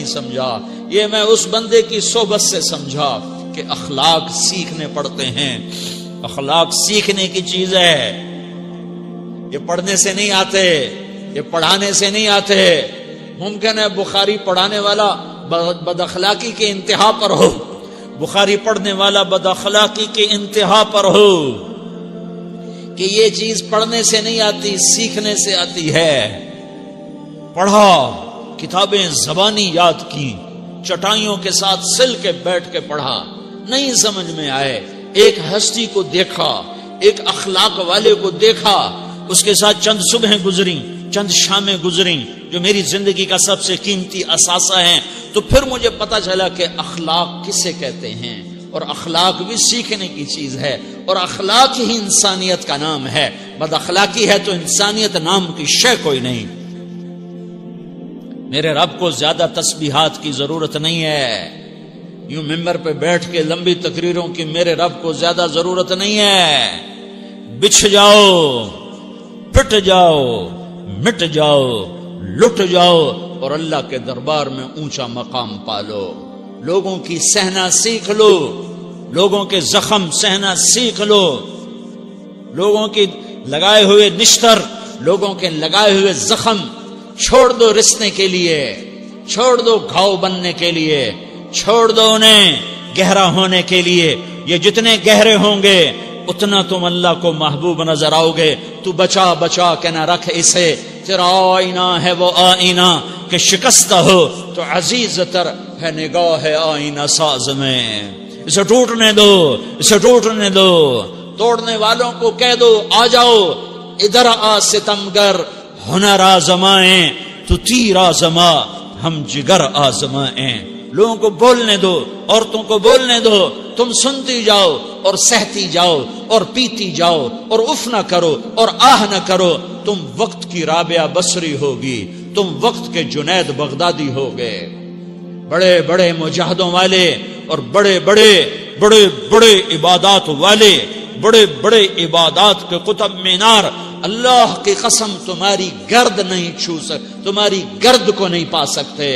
سمجھا، یہ میں اس بندے کی صحبت سے سمجھا کہ اخلاق سیکھنے پڑتے ہیں۔ اخلاق سیکھنے کی چیز ہے، یہ پڑھنے سے نہیں آتے، یہ پڑھانے سے نہیں آتے۔ ممکن ہے بخاری پڑھانے والا بد اخلاقی کے انتہا پر ہو، بخاری پڑھنے والا بد اخلاقی کے انتہا پر ہو، کہ یہ چیز پڑھنے سے نہیں آتی، سیکھنے سے آتی ہے۔ پڑھا، کتابیں زبانی یاد کی، چٹائیوں کے ساتھ سل کے بیٹھ کے پڑھا، نہیں سمجھ میں آئے، ایک ہستی کو دیکھا، ایک اخلاق والے کو دیکھا، اس کے ساتھ چند صبحیں گزری، چند شامیں گزری جو میری زندگی کا سب سے قیمتی اثاثہ ہیں، تو پھر مجھے پتا چلا کہ اخلاق کسے کہتے ہیں، اور اخلاق بھی سیکھنے کی چیز ہے، اور اخلاق ہی انسانیت کا نام ہے۔ بد اخلاقی ہے تو انسانیت نام کی شے کوئی نہیں۔ میرے رب کو زیادہ تسبیحات کی ضرورت نہیں ہے، یوں ممبر پہ بیٹھ کے لمبی تقریروں کی میرے رب کو زیادہ ضرورت نہیں ہے۔ بچھ جاؤ، پٹ جاؤ، مٹ جاؤ، لٹ جاؤ، اور اللہ کے دربار میں اونچا مقام پالو۔ لوگوں کی سہنا سیکھ لو، لوگوں کے زخم سہنا سیکھ لو، لوگوں کی لگائے ہوئے نشتر، لوگوں کے لگائے ہوئے زخم چھوڑ دو رسنے کے لیے، چھوڑ دو گھاؤ بننے کے لیے، چھوڑ دو انہیں گہرا ہونے کے لیے۔ یہ جتنے گہرے ہوں گے اتنا تم اللہ کو محبوب نظر آؤ گے۔ تو بچا بچا کے نہ رکھ اسے، تیرا آئینہ ہے وہ آئینہ کہ شکستہ ہو تو عزیز تر ہے نگاہ آئینہ ساز میں۔ اسے ٹوٹنے دو، اسے ٹوٹنے دو۔ توڑنے والوں کو کہہ دو آ جاؤ ادھر آ ستمگر، ہنر آزمائیں تو تیر آزما، ہم جگر آزمائیں۔ لوگوں کو بولنے دو، عورتوں کو بولنے دو، تم سنتی جاؤ اور سہتی جاؤ اور پیتی جاؤ اور اف نہ کرو اور آہ نہ کرو۔ تم وقت کی رابعہ بصری ہوگی، تم وقت کے جنید بغدادی ہوگے۔ بڑے بڑے مجاہدوں والے اور بڑے بڑے بڑے بڑے عبادات والے، بڑے بڑے عبادات کے قطب مینار، اللہ کی قسم تمہاری گرد نہیں چھو سکتے، تمہاری گرد کو نہیں پا سکتے۔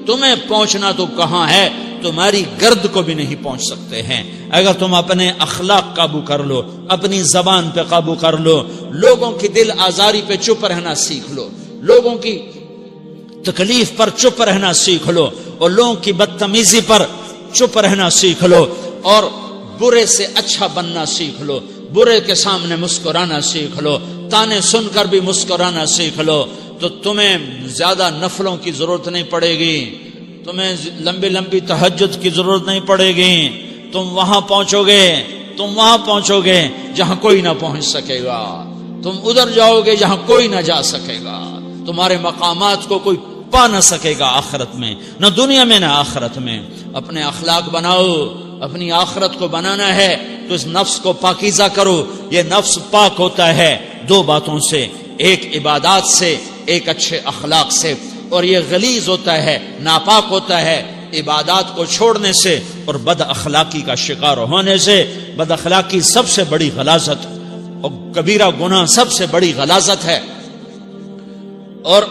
تمہیں پہنچنا تو کہاں ہے، تمہاری گرد کو بھی نہیں پہنچ سکتے ہیں۔ اگر تم اپنے اخلاق قابو کر لو، اپنی زبان پہ قابو کر لو، لوگوں کی دل آزاری پہ چپ رہنا سیکھ لو، لوگوں کی تکلیف پر چپ رہنا سیکھ لو، اور لوگوں کی بدتمیزی پر چپ رہنا سیکھ لو، اور برے سے اچھا بننا سیکھ لو، برے کے سامنے مسکرانا سیکھ لو، تانے سن کر بھی مسکرانا سیکھ لو، تو تمہیں زیادہ نفلوں کی ضرورت نہیں پڑے گی، تمہیں لمبی لمبی تہجد کی ضرورت نہیں پڑے گی۔ تم وہاں پہنچو گے جہاں کوئی نہ پہنچ سکے گا، تم ادھر جاؤ گے جہاں کوئی نہ جا سکے گا، تمہارے مقامات کو کوئی پا نہ سکے گا آخرت میں، نہ دنیا میں نہ آخرت میں۔ اپنے اخلاق بناؤ، اپنی آخرت کو بنانا ہے تو اس نفس کو پاکیزہ کرو۔ یہ نفس پاک ہوتا ہے دو باتوں سے، ایک عبادات سے، ایک اچھے اخلاق سے، اور یہ غلیظ ہوتا ہے، ناپاک ہوتا ہے عبادات کو چھوڑنے سے اور بد اخلاقی کا شکار ہونے سے۔ بد اخلاقی سب سے بڑی غلاظت اور کبیرہ گناہ سب سے بڑی غلاظت ہے، اور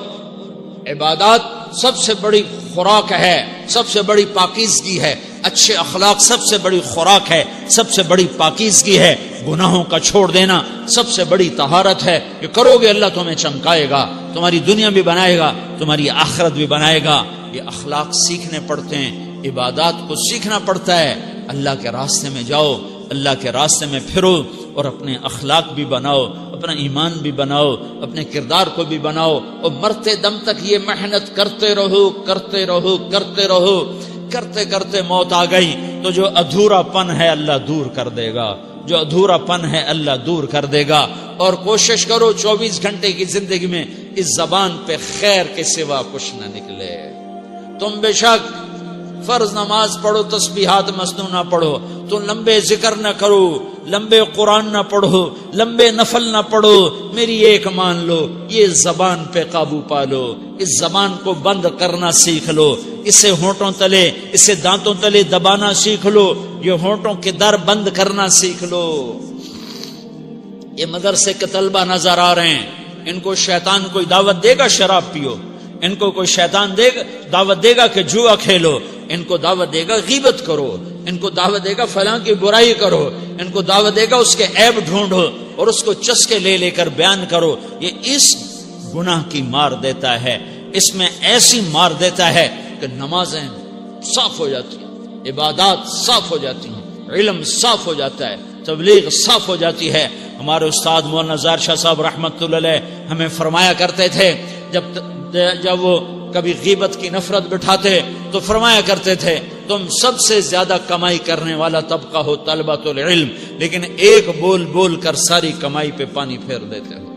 عبادات سب سے بڑی خوراک ہے، سب سے بڑی پاکیزگی ہے۔ اچھے اخلاق سب سے بڑی خوراک ہے، سب سے بڑی پاکیزگی ہے۔ گناہوں کا چھوڑ دینا سب سے بڑی طہارت ہے۔ یہ کرو گے اللہ تمہیں چمکائے گا، تمہاری دنیا بھی بنائے گا، تمہاری آخرت بھی بنائے گا۔ یہ اخلاق سیکھنے پڑتے ہیں، عبادات کو سیکھنا پڑتا ہے۔ اللہ کے راستے میں جاؤ، اللہ کے راستے میں پھرو، اور اپنے اخلاق بھی بناؤ، اپنا ایمان بھی بناؤ، اپنے کردار کو بھی بناؤ، اور مرتے دم تک یہ محنت کرتے رہو کرتے رہو کرتے رہو۔ کرتے کرتے موت آ گئی تو جو ادھورا پن ہے اللہ دور کر دے گا، جو ادھورا پن ہے اللہ دور کر دے گا۔ اور کوشش کرو 24 گھنٹے کی زندگی میں اس زبان پہ خیر کے سوا کچھ نہ نکلے۔ تم بے شک فرض نماز پڑھو، تسبیحات مسنون نہ پڑھو، تو لمبے ذکر نہ کرو، لمبے قرآن نہ پڑھو، لمبے نفل نہ پڑھو، میری ایک مان لو، یہ زبان پہ قابو پالو، اس زبان کو بند کرنا سیکھ لو، اسے ہونٹوں تلے، اسے دانتوں تلے دبانا سیکھ لو، یہ ہونٹوں کے در بند کرنا سیکھ لو۔ یہ مدرسے کے طلبہ نظر آ رہے ہیں، ان کو شیطان کوئی دعوت دے گا شراب پیو، ان کو کوئی شیطان دعوت دے گا کہ جوا کھیلو، ان کو دعوت دے گا غیبت کرو، ان کو دعوت دے گا فلاں کی برائی کرو، ان کو دعوت دے گا اس کے عیب ڈھونڈو اور اس کو چسکے لے لے کر بیان کرو. یہ اس گناہ کی مار دیتا ہے، اس میں ایسی مار دیتا ہے کہ نمازیں صاف ہو جاتی ہیں، عبادات صاف ہو جاتی ہیں، علم صاف ہو جاتا ہے، تبلیغ صاف ہو جاتی ہے. ہمارے استاد مولانا زار شاہ صاحب رحمت اللہ علیہ ہمیں فرمایا کرتے تھے، جب وہ کبھی غیبت کی نفرت بٹھاتے تو فرمایا کرتے تھے تم سب سے زیادہ کمائی کرنے والا طبقہ ہو طلبۃ العلم، لیکن ایک بول بول کر ساری کمائی پہ پانی پھیر دیتے ہو.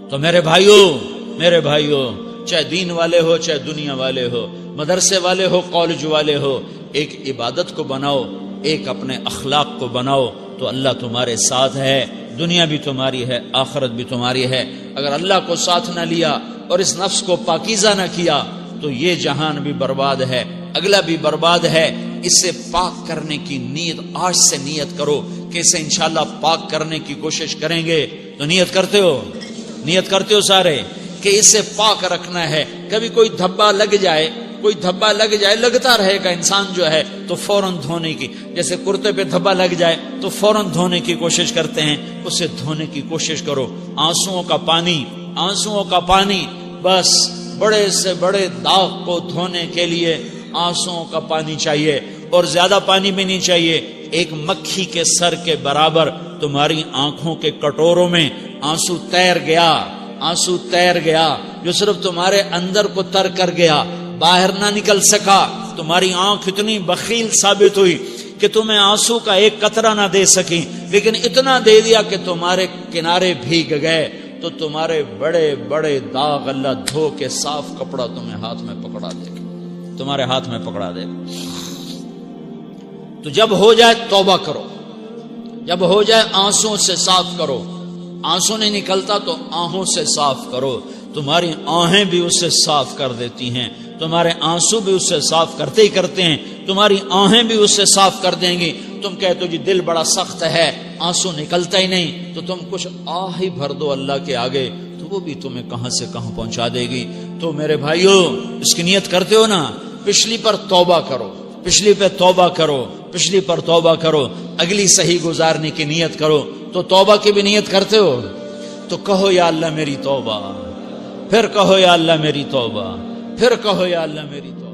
تو میرے بھائیوں چاہے دین والے ہو چاہے دنیا والے ہو، مدرسے والے ہو کالج والے ہو، ایک عبادت کو بناؤ، ایک اپنے اخلاق کو بناؤ تو اللہ تمہارے ساتھ ہے، دنیا بھی تمہاری ہے، آخرت بھی تمہاری ہے. اگر اللہ کو ساتھ نہ لیا اور اس نفس کو پاکیزہ نہ کیا تو یہ جہان بھی برباد ہے، اگلا بھی برباد ہے. اسے پاک کرنے کی نیت آج سے نیت کرو کہ اسے انشاءاللہ پاک کرنے کی کوشش کریں گے. تو نیت کرتے ہو سارے کہ اسے پاک رکھنا ہے. کبھی کوئی دھبا لگ جائے لگتا رہے گا انسان جو ہے تو فوراً دھونے کی، جیسے کرتے پہ دھبا لگ جائے تو فوراً دھونے کی کوشش کرتے ہیں، اسے دھونے کی کوشش کرو. آنسوؤں کا پانی بس بڑے سے بڑے داغ کو دھونے کے لیے آنسوؤں کا پانی چاہیے، اور زیادہ پانی بھی نہیں چاہیے. ایک مکھی کے سر کے برابر تمہاری آنکھوں کے کٹوروں میں آنسو تیر گیا جو صرف تمہارے اندر کو تر کر گیا، باہر نہ نکل سکا. تمہاری آنکھ اتنی بخیل ثابت ہوئی کہ تمہیں آنسو کا ایک قطرہ نہ دے سکی، لیکن اتنا دے دیا کہ تمہارے کنارے بھیگ گئے. تو تمہارے بڑے بڑے داغ اللہ دھو کے صاف کپڑا تمہیں ہاتھ میں پکڑا دے گا، تمہارے ہاتھ میں پکڑا دے گا. تو جب ہو جائے توبہ کرو، جب ہو جائے آنسوں سے صاف کرو. آنسو نہیں نکلتا تو آہوں سے صاف کرو. تمہاری آہیں بھی اس سے صاف کر دیتی ہیں، تمہارے آنسو بھی اس سے صاف کرتے ہی کرتے ہیں، تمہاری آہیں بھی اس سے صاف کر دیں گی. تم کہتے ہو جی دل بڑا سخت ہے، آنسو نکلتا ہی نہیں، تو تم کچھ آہ ہی بھر دو اللہ کے آگے تو وہ بھی تمہیں کہاں سے کہاں پہنچا دے گی. تو میرے بھائیو اس کی نیت کرتے ہو نا، پچھلی پر توبہ کرو، پچھلی پہ توبہ کرو، پچھلی پر توبہ کرو، اگلی صحیح گزارنے کی نیت کرو. تو توبہ کی بھی نیت کرتے ہو تو کہو یا اللہ میری توبہ، پھر کہو یا اللہ میری توبہ، پھر کہو یا اللہ میری توبہ.